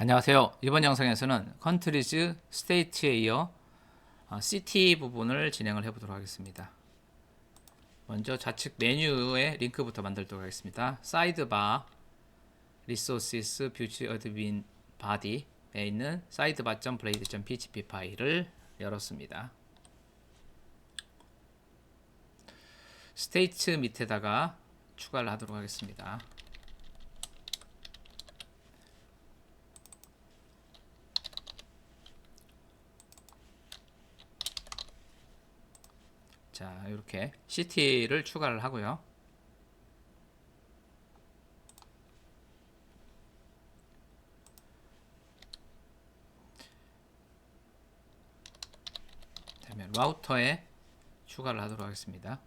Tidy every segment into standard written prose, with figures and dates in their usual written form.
안녕하세요. 이번 영상에서는 컨트리즈 스테이트에 이어 시티 부분을 진행을 해보도록 하겠습니다. 먼저 좌측 메뉴의 링크부터 만들도록 하겠습니다. 사이드바 리소시스 뷰티 어드민 바디에 있는 sidebar.blade.php 파일을 열었습니다. 스테이트 밑에다가 추가를 하도록 하겠습니다. 자, 이렇게 city를 추가를 하고요. 그다음에 라우터에 추가를 하도록 하겠습니다.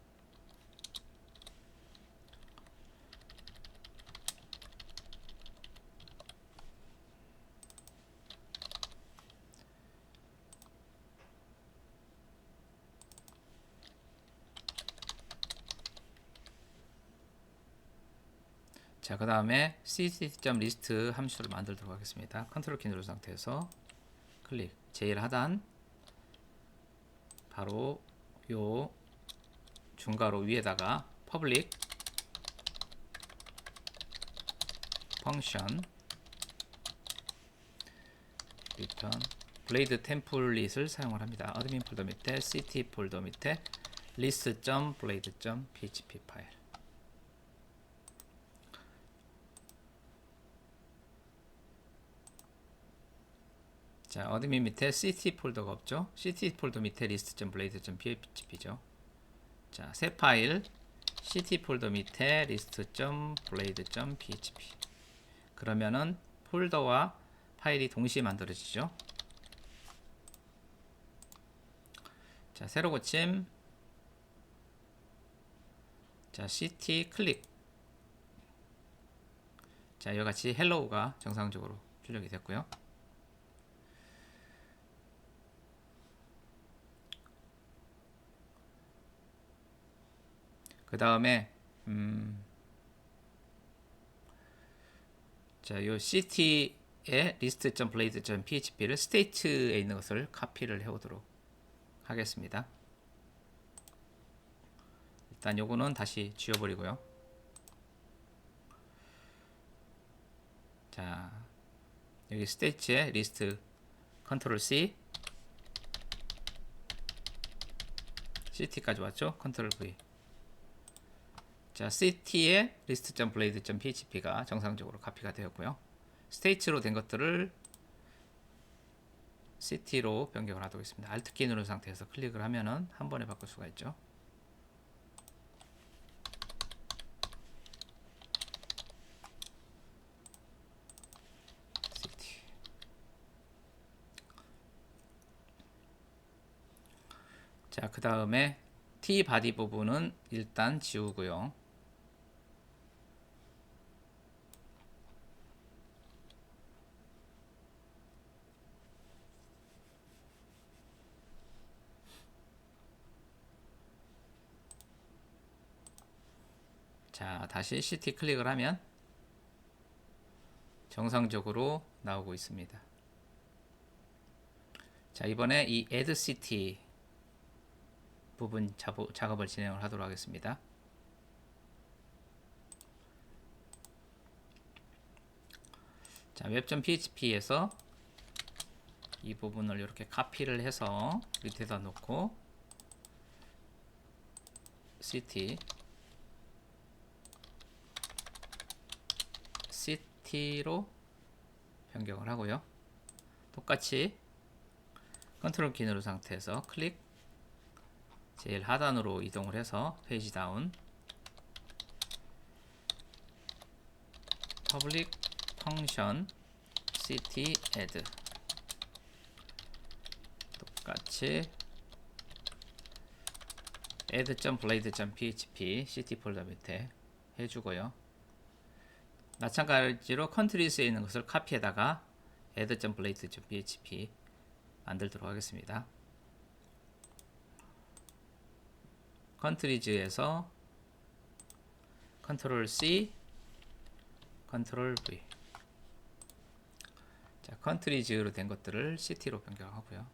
자, 그 다음에 city.list 함수를 만들도록 하겠습니다. 컨트롤 키 누른 상태에서 클릭, 제일 하단 바로 요 중괄호 위에다가 public function return blade 템플릿을 사용을 합니다. 어드민 폴더 밑에 city 폴더 밑에 list.blade.php 파일. 자, 어드민 밑에 city 폴더가 없죠? city 폴더 밑에 list.blade.php죠. 자, 새 파일 city 폴더 밑에 list.blade.php. 그러면은 폴더와 파일이 동시에 만들어지죠. 자, 새로 고침. 자, city 클릭. 자, 이와 같이 헬로우가 정상적으로 출력이 됐고요. 그 다음에 자, 요 city의 list.blade.php를 state에 있는 것을 카피를 해오도록 하겠습니다. 일단 요거는 다시 지워버리고요. 자, 여기 state의 list 컨트롤 C city까지 왔죠? 컨트롤 V. 자, city의 list.blade.php가 정상적으로 카피가 되었고요. state로 된 것들을 city로 변경을 하도록 있습니다. Alt 키 누른 상태에서 클릭을 하면은 한 번에 바꿀 수가 있죠. city. 자, 그 다음에 T 바디 부분은 일단 지우고요. 자, 다시 city 클릭을 하면 정상적으로 나오고 있습니다. 자, 이번에 이 add city 부분 작업을 진행을 하도록 하겠습니다. 자, web.php에서 이 부분을 이렇게 카피를 해서 밑에다 놓고 city로 변경을 하고요. 똑같이 컨트롤 키 누른 상태에서 클릭, 제일 하단으로 이동을 해서 페이지 다운, public function city add 똑같이 add.blade.php city 폴더 밑에 해주고요. 마찬가지로 컨트리스에 있는 것을 카피에다가 add.blade.php 만들도록 하겠습니다. 컨트리즈에서 컨트롤 C, 컨트롤 V. 자, 컨트리즈로 된 것들을 시티로 변경하고요.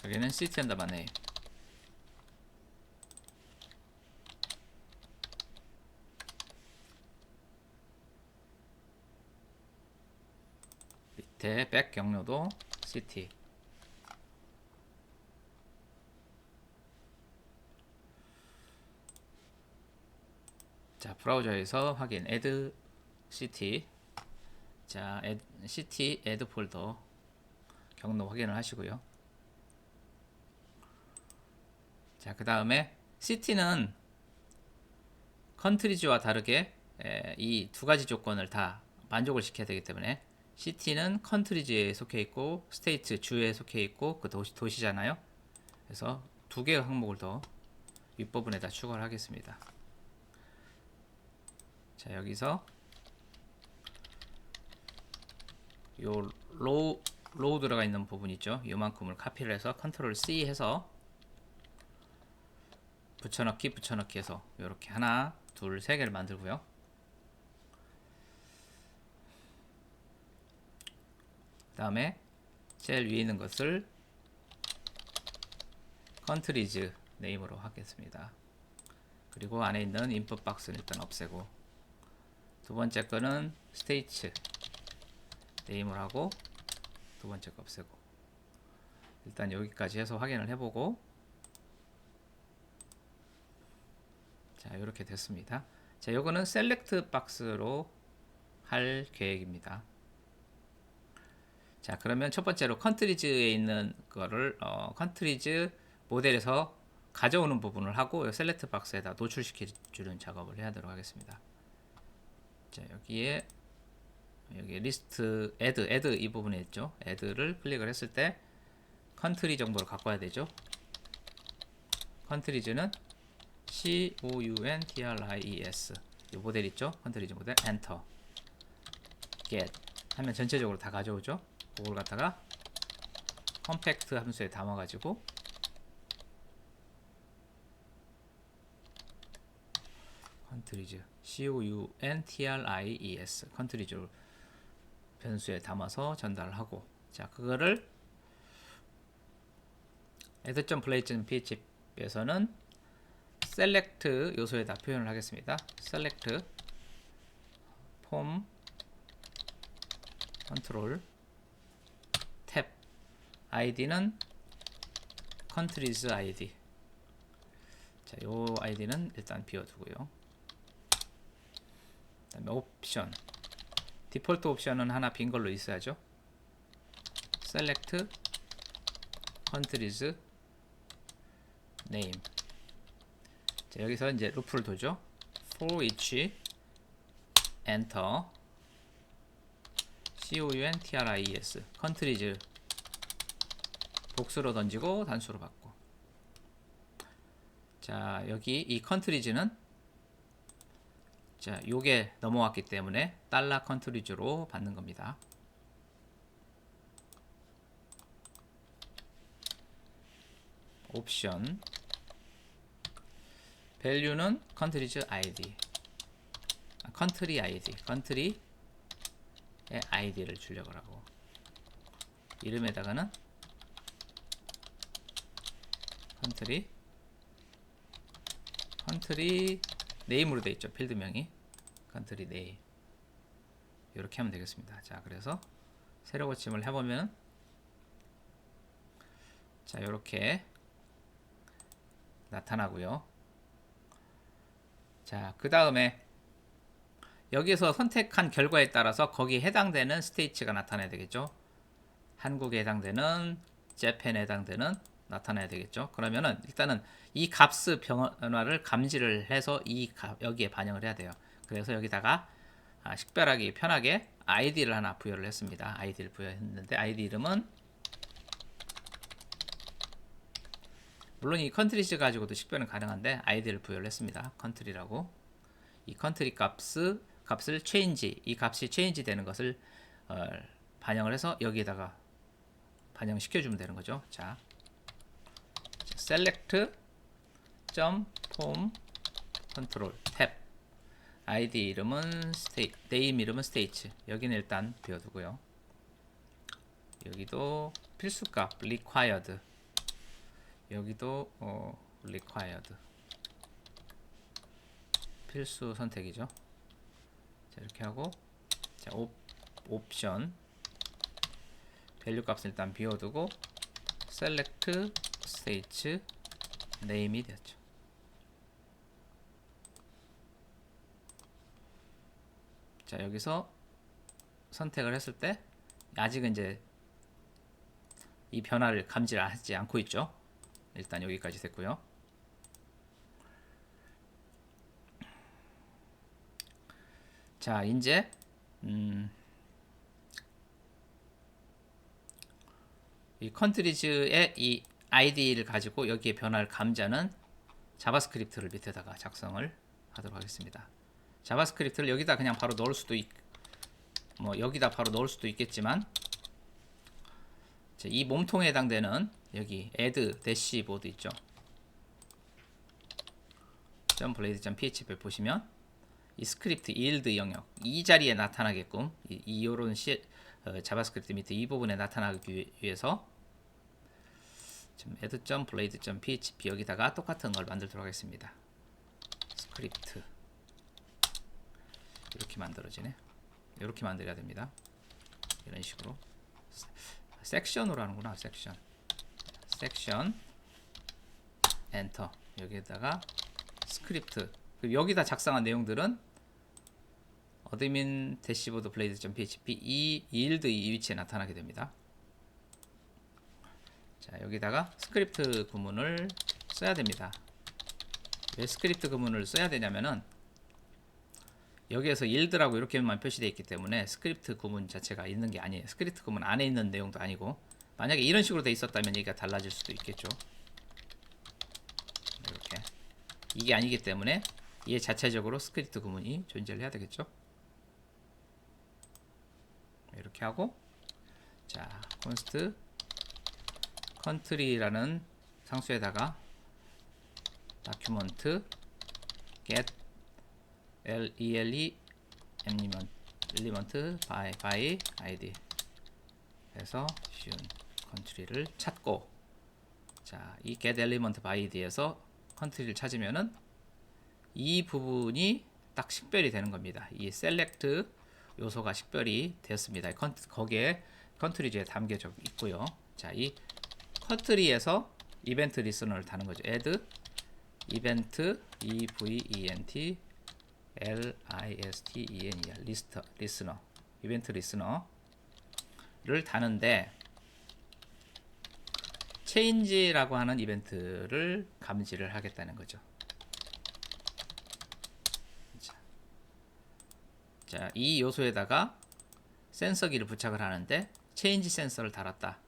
여기는 시티 언더바 네임. 밑에 백 경로도 시티. 자, 브라우저에서 확인 add city. 자, city add 폴더 경로 확인을 하시고요. 자, 그 다음에 city는 컨트리즈와 다르게 이 두 가지 조건을 다 만족을 시켜야 되기 때문에 city는 컨트리즈에 속해 있고 스테이트 주에 속해 있고 그 도시잖아요. 그래서 두 개의 항목을 더 윗부분에다 추가를 하겠습니다. 자, 여기서 요 로우 들어가 있는 부분 있죠. 요만큼을 카피를 해서 컨트롤 C 해서 붙여넣기 해서 이렇게 하나, 둘, 세 개를 만들고요. 그 다음에 제일 위에 있는 것을 컨트리즈 네임으로 하겠습니다. 그리고 안에 있는 인풋 박스는 일단 없애고, 두 번째 거는 스테이츠 네임을 하고 두 번째 거 없애고, 일단 여기까지 해서 확인을 해보고, 자, 이렇게 됐습니다. 자, 요거는 셀렉트 박스로 할 계획입니다. 자, 그러면 첫 번째로 컨트리즈에 있는 거를 컨트리즈 모델에서 가져오는 부분을 하고 셀렉트 박스에다 노출시켜 주는 작업을 해야 하도록 하겠습니다. 자, 여기 리스트 애드 이 부분에 있죠. 애드를 클릭을 했을 때 컨트리 정보를 갖고 와야 되죠. 컨트리즈는 COUNTRIES 이 모델 있죠. 컨트리즈 모델 엔터 get 하면 전체적으로 다 가져오죠. 그걸 갖다가 컴팩트 함수에 담아 가지고 컨트리즈 COUNTRIES 컨트리즈 변수에 담아서 전달하고, 자, 그거를 add.play.php에서는 select 요소에다 표현을 하겠습니다. select form control 탭 id는 countries id. 자, 요 id는 일단 비워두고요. 그다음에 옵션 디폴트 옵션은 하나 빈 걸로 있어야죠. select countries name. 자, 여기서 이제 루프를 돌죠. for each enter countries countries 복수로 던지고 단수로 받고. 자, 여기 이 컨트리즈는 자, 요게 넘어왔기 때문에 달러 컨트리즈로 받는 겁니다. 옵션 value는 컨트리즈 ID 컨트리 ID 컨트리의 ID를 출력을 하고, 이름에다가는 컨트리 네임으로 되어 있죠. 필드명이 컨트리 네임. 이렇게 하면 되겠습니다. 자, 그래서 세로 고침을 해보면 자, 이렇게 나타나고요. 자, 그 다음에 여기서 선택한 결과에 따라서 거기에 해당되는 스테이츠가 나타나야 되겠죠. 한국에 해당되는, 재팬에 해당되는 나타나야 되겠죠. 그러면은 일단은 이 값의 변화를 감지를 해서 여기에 반영을 해야 돼요. 그래서 여기다가 식별하기 편하게 아이디를 하나 부여를 했습니다. 아이디를 부여했는데 아이디 이름은 물론 이 컨트리즈 가지고도 식별은 가능한데 아이디를 부여를 했습니다. 컨트리라고. 이 컨트리 값을 change, 이 값이 change 되는 것을 반영을 해서 여기에다가 반영시켜 주면 되는 거죠. 자, select form control 탭, id 이름은 name 이름은 stage, 여기는 일단 비워두고요. 여기도 필수값 required, 여기도 required, 필수 선택이죠. 자, 이렇게 하고, 자, 옵션 밸류 값을 일단 비워두고 select stage name이 되었죠. 자, 여기서 선택을 했을 때 아직은 이제 이 변화를 감지하지 않고 있죠. 일단 여기까지 됐고요. 자, 이제 이 컨트리즈의 이 id를 가지고 여기에 변화를 감지하는 자바스크립트를 밑에다가 작성을 하도록 하겠습니다. 자바스크립트를 여기다 그냥 바로 넣을 수도 여기다 바로 넣을 수도 있겠지만, 이 몸통에 해당되는 여기 add 대시보드 있죠. .blade.php를 보시면 이 스크립트 yield 영역 이 자리에 나타나게끔 요런 자바스크립트 밑에 이 부분에 나타나기 위해서 add.blade.php 여기다가 똑같은 걸 만들도록 하겠습니다. 스크립트 이렇게 만들어지네. 이렇게 만들어야 됩니다. 이런 식으로 섹션으로 하는구나. 섹션 엔터, 여기에다가 스크립트, 여기다 작성한 내용들은 어드민 대시보드 블레이드.php 이 yield 이 위치에 나타나게 됩니다. 자, 여기다가 스크립트 구문을 써야 됩니다. 왜 스크립트 구문을 써야 되냐면은 여기에서 yield라고 이렇게만 표시되어 있기 때문에 스크립트 구문 자체가 있는 게 아니에요. 스크립트 구문 안에 있는 내용도 아니고, 만약에 이런 식으로 돼 있었다면 얘기가 달라질 수도 있겠죠. 이렇게 이게 아니기 때문에 얘 자체적으로 스크립트 구문이 존재를 해야 되겠죠. 이렇게 하고, 자, const country라는 상수에다가 document get element by id 해서 쉬운 country를 찾고, 자, 이 get element by id에서 country를 찾으면은 이 부분이 딱 식별이 되는 겁니다. 이 select 요소가 식별이 되었습니다. 거기에 컨트리즈에 담겨져 있고요. 자, 이 컨트리에서 이벤트 리스너를 다는 거죠. add event event listener 리스너 이벤트 리스너를 다는데, change라고 하는 이벤트를 감지를 하겠다는 거죠. 자, 이 요소에다가 센서기를 부착을 하는데 change 센서를 달았다.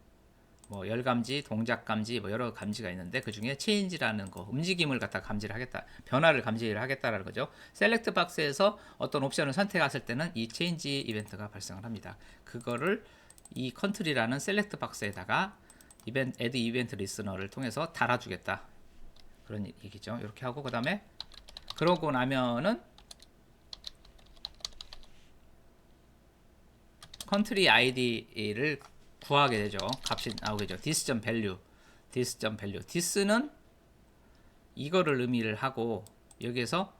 열 감지, 동작 감지, 여러 감지가 있는데 그 중에 change라는 거, 움직임을 갖다 감지를 하겠다, 변화를 감지를 하겠다라는 거죠. 셀렉트 박스에서 어떤 옵션을 선택했을 때는 이 change 이벤트가 발생을 합니다. 그거를 이 컨트리라는 셀렉트 박스에다가 add 이벤트 리스너를 통해서 달아주겠다, 그런 얘기죠. 이렇게 하고, 그 다음에 그러고 나면은 컨트리 id를 구하게 되죠. 값이 나오겠죠. this.value this는 이거를 의미를 하고, 여기에서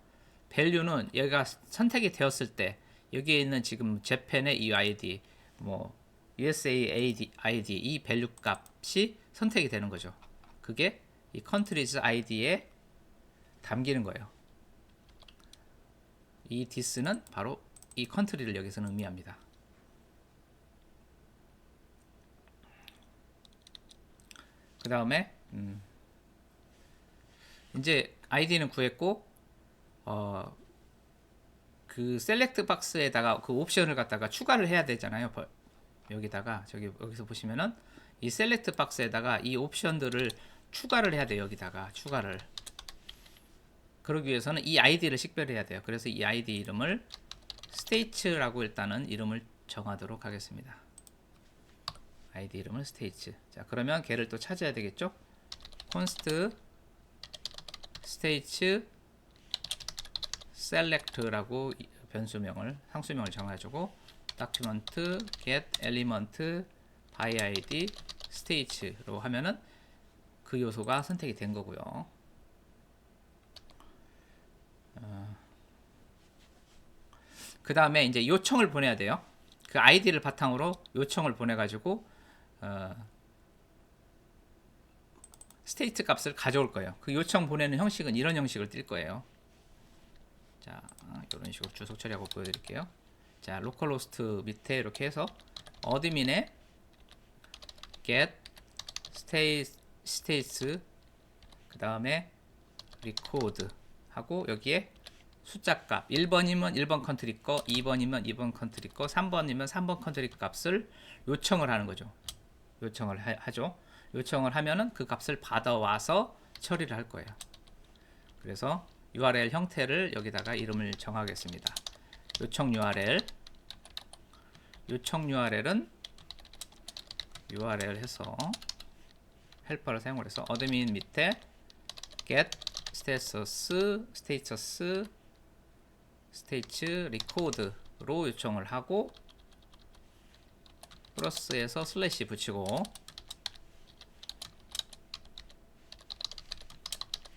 value는 여기가 선택이 되었을 때 여기에 있는 지금 재팬의 이 id, USA ID 이 value 값이 선택이 되는 거죠. 그게 이 countries id에 담기는 거예요. 이 this는 바로 이 country를 여기서는 의미합니다. 그 다음에 이제 id는 구했고, 그 셀렉트 박스에다가 그 옵션을 갖다가 추가를 해야 되잖아요. 여기다가 여기서 보시면은 이 셀렉트 박스에다가 이 옵션들을 추가를 해야 돼요. 여기다가 추가를. 그러기 위해서는 이 아이디를 식별해야 돼요. 그래서 이 아이디 이름을 스테이츠라고 일단은 이름을 정하도록 하겠습니다. 아이디 이름을 스테이츠. 자, 그러면 걔를 또 찾아야 되겠죠? const stage select라고 변수명을 상수명을 정해주고 document get element by id stage로 하면은 그 요소가 선택이 된 거고요. 그 다음에 이제 요청을 보내야 돼요. 그 아이디를 바탕으로 요청을 보내가지고 스테이트 값을 가져올 거예요. 그 요청 보내는 형식은 이런 형식을 띌 거예요. 자, 이런 식으로 주석 처리하고 보여드릴게요. 자, 로컬호스트 밑에 이렇게 해서 어드민에 get states 그 다음에 record 하고 여기에 숫자 값 1번이면 1번 컨트리 거, 2번이면 2번 컨트리 거, 3번이면 3번 컨트리 값을 요청을 하는 거죠. 요청을 하죠. 요청을 하면은 그 값을 받아와서 처리를 할 거예요. 그래서 URL 형태를 여기다가 이름을 정하겠습니다. 요청 URL은 URL 해서 헬퍼를 사용을 해서 어드민 밑에 get status record로 요청을 하고 플러스에서 슬래시 붙이고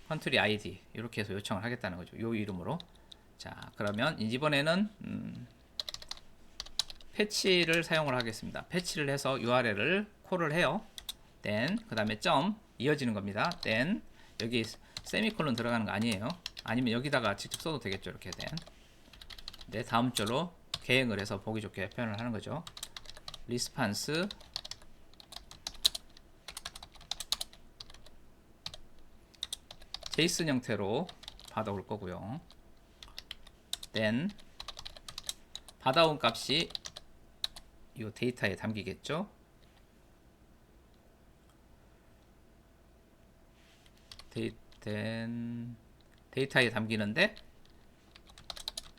컨트리 아이디 이렇게 해서 요청을 하겠다는 거죠. 요 이름으로. 자, 그러면 이번에는 패치를 사용을 하겠습니다. 패치를 해서 URL을 콜을 해요. then 그 다음에 점 이어지는 겁니다. then 여기 세미콜론 들어가는 거 아니에요. 아니면 여기다가 직접 써도 되겠죠. 이렇게 then 네, 다음 줄로 계획을 해서 보기 좋게 표현을 하는 거죠. 리스판스 제이슨 형태로 받아올 거고요. then 받아온 값이 이 데이터에 담기겠죠. 데이터에 담기는데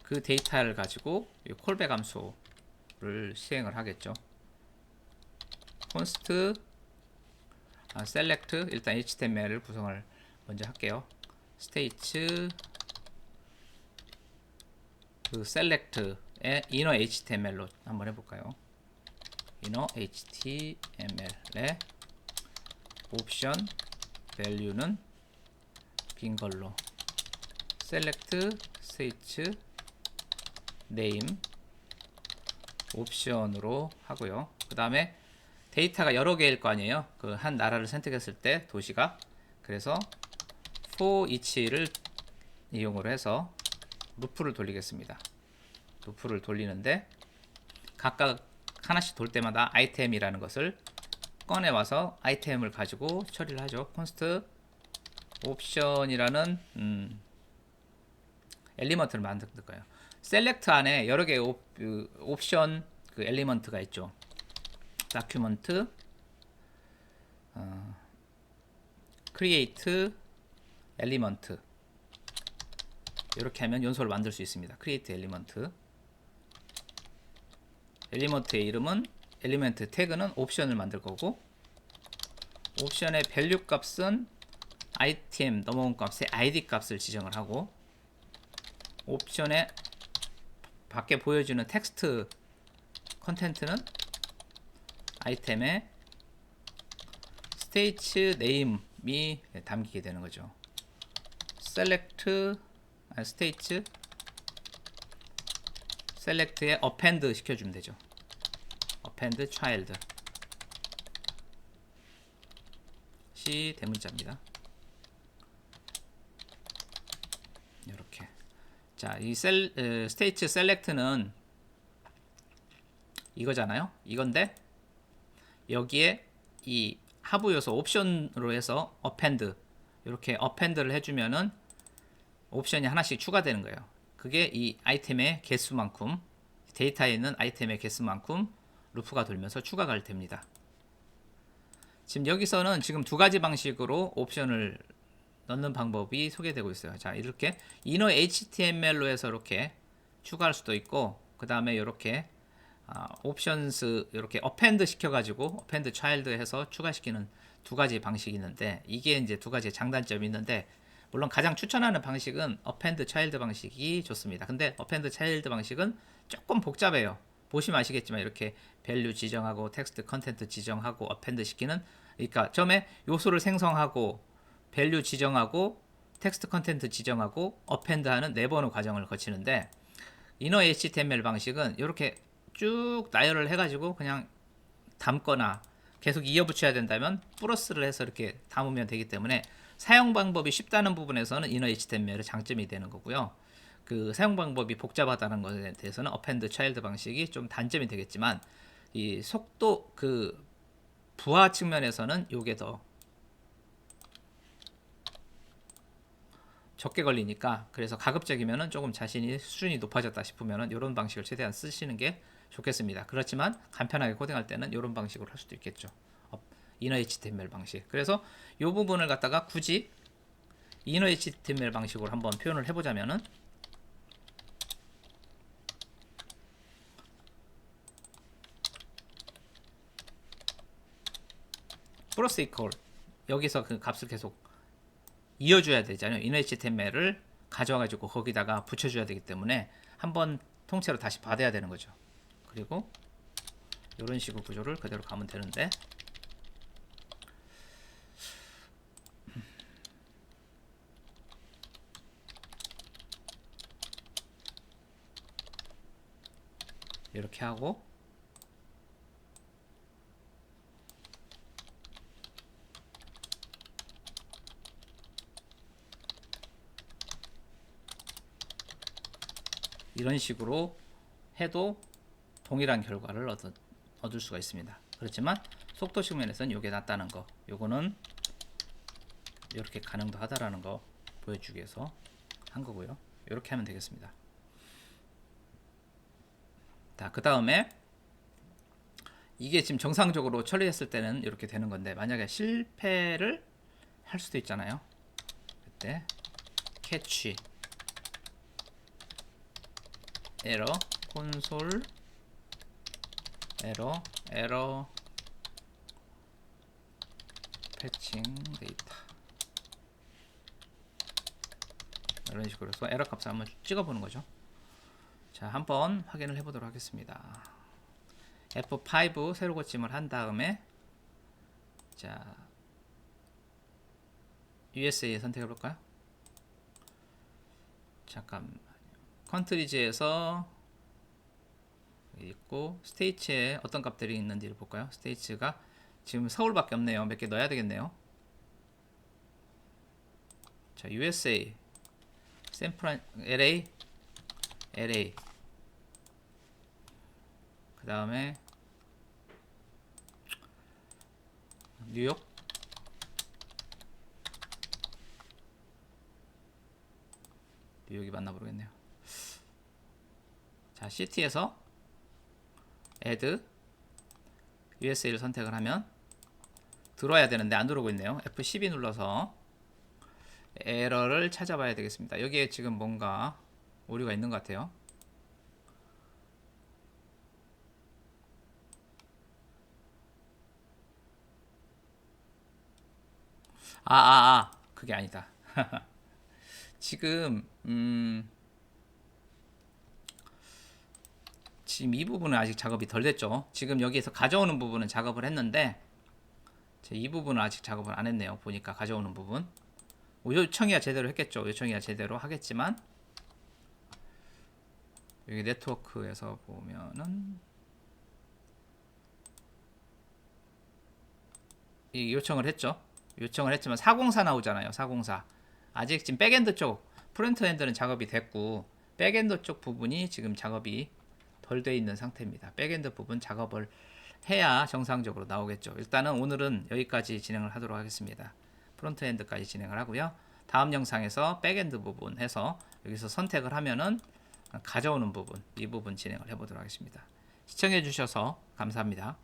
그 데이터를 가지고 이 콜백 함수를 시행을 하겠죠. const select 일단 HTML을 구성을 먼저 할게요. stage 그 select의 inner HTML로 한번 해볼까요? inner HTML에 옵션 value는 빈 걸로 select stage name 옵션으로 하고요. 그 다음에 데이터가 여러 개일 거 아니에요. 그 한 나라를 선택했을 때 도시가 그래서 for each를 이용으로 해서 루프를 돌리겠습니다. 루프를 돌리는데 각각 하나씩 돌 때마다 아이템이라는 것을 꺼내 와서 아이템을 가지고 처리를 하죠. const 옵션이라는 엘리먼트를 만들 거예요. 셀렉트 안에 여러 개의 옵션 그 엘리먼트가 있죠. 다큐먼트 create 엘리먼트 이렇게 하면 요소를 만들 수 있습니다. create 엘리먼트 엘리먼트의 이름은 엘리먼트 태그는 옵션을 만들 거고 옵션의 밸류 값은 아이템 넘어온 값의 id 값을 지정을 하고 옵션의 밖에 보여주는 텍스트 컨텐트는 아이템의 스테이츠 네임이 담기게 되는 거죠. 스테이츠 셀렉트에 append 시켜주면 되죠. append child 시 대문자입니다. 이렇게. 자, 이 스테이츠 셀렉트는 이거잖아요. 이건데 여기에 이 하부 요소 옵션으로 해서 append 이렇게 append를 해주면은 옵션이 하나씩 추가되는 거예요. 그게 이 아이템의 개수만큼 데이터에 있는 아이템의 개수만큼 루프가 돌면서 추가가 됩니다. 지금 여기서는 지금 두 가지 방식으로 옵션을 넣는 방법이 소개되고 있어요. 자, 이렇게 inner HTML로 해서 이렇게 추가할 수도 있고, 그 다음에 이렇게 옵션스 이렇게 어펜드 시켜가지고 어펜드 차일드 해서 추가시키는 두 가지 방식이 있는데, 이게 이제 두 가지 장단점이 있는데, 물론 가장 추천하는 방식은 어펜드 차일드 방식이 좋습니다. 근데 어펜드 차일드 방식은 조금 복잡해요. 보시면 아시겠지만 이렇게 밸류 지정하고 텍스트 컨텐트 지정하고 어펜드 시키는, 그러니까 처음에 요소를 생성하고 밸류 지정하고 텍스트 컨텐트 지정하고 어펜드 하는 네 번의 과정을 거치는데, 이너 HTML 방식은 이렇게 쭉 나열을 해가지고 그냥 담거나 계속 이어붙여야 된다면 플러스를 해서 이렇게 담으면 되기 때문에 사용 방법이 쉽다는 부분에서는 이너 HTML의 장점이 되는 거고요. 그 사용 방법이 복잡하다는 것에 대해서는 어펜드 차일드 방식이 좀 단점이 되겠지만, 이 속도 그 부하 측면에서는 이게 더 적게 걸리니까, 그래서 가급적이면은 조금 자신이 수준이 높아졌다 싶으면은 이런 방식을 최대한 쓰시는 게 좋겠습니다. 그렇지만 간편하게 코딩할 때는 이런 방식으로 할 수도 있겠죠. 이너 HTML 방식. 그래서 이 부분을 갖다가 굳이 이너 HTML 방식으로 한번 표현을 해보자면은, 플러스 이퀄, 여기서 그 값을 계속 이어줘야 되잖아요. 이너 HTML을 가져와가지고 거기다가 붙여줘야 되기 때문에 한번 통째로 다시 받아야 되는 거죠. 그리고 이런 식으로 구조를 그대로 가면 되는데, 이렇게 하고 이런 식으로 해도 동일한 결과를 얻을 수가 있습니다. 그렇지만 속도 측면에서는 이게 낫다는 거, 요거는 이렇게 가능도 하다라는 거 보여주기 위해서 한 거고요. 이렇게 하면 되겠습니다. 자, 그 다음에 이게 지금 정상적으로 처리했을 때는 이렇게 되는 건데, 만약에 실패를 할 수도 있잖아요. 그때 캐치 에러 콘솔 에러 패칭 데이터, 이런 식으로 해서 에러 값을 한번 찍어보는 거죠. 자, 한번 확인을 해보도록 하겠습니다. F5 새로 고침을 한 다음에, 자, USA 선택해 볼까요? 잠깐, 컨트리즈에서 있고 스테이츠에 어떤 값들이 있는지를 볼까요? 스테이츠가 지금 서울밖에 없네요. 몇 개 넣어야 되겠네요. 자, USA, LA, 그 다음에 뉴욕, 뉴욕이 맞나 모르겠네요. 자, 시티에서 add USA를 선택을 하면 들어와야 되는데 안 들어오고 있네요. F12 눌러서 에러를 찾아봐야 되겠습니다. 여기에 지금 뭔가 오류가 있는 것 같아요. 그게 아니다. 지금 지금 이 부분은 아직 작업이 덜 됐죠. 지금 여기에서 가져오는 부분은 작업을 했는데, 이 부분은 아직 작업을 안 했네요. 보니까 가져오는 부분 요청이야 제대로 했겠죠. 요청이야 제대로 하겠지만, 여기 네트워크에서 보면은 이 요청을 했죠. 요청을 했지만 404 나오잖아요. 404. 아직 지금 백엔드 쪽, 프론트엔드는 작업이 됐고 백엔드 쪽 부분이 지금 작업이 덜 돼 있는 상태입니다. 백엔드 부분 작업을 해야 정상적으로 나오겠죠. 일단은 오늘은 여기까지 진행을 하도록 하겠습니다. 프론트엔드까지 진행을 하고요. 다음 영상에서 백엔드 부분 해서 여기서 선택을 하면은 가져오는 부분, 이 부분 진행을 해보도록 하겠습니다. 시청해 주셔서 감사합니다.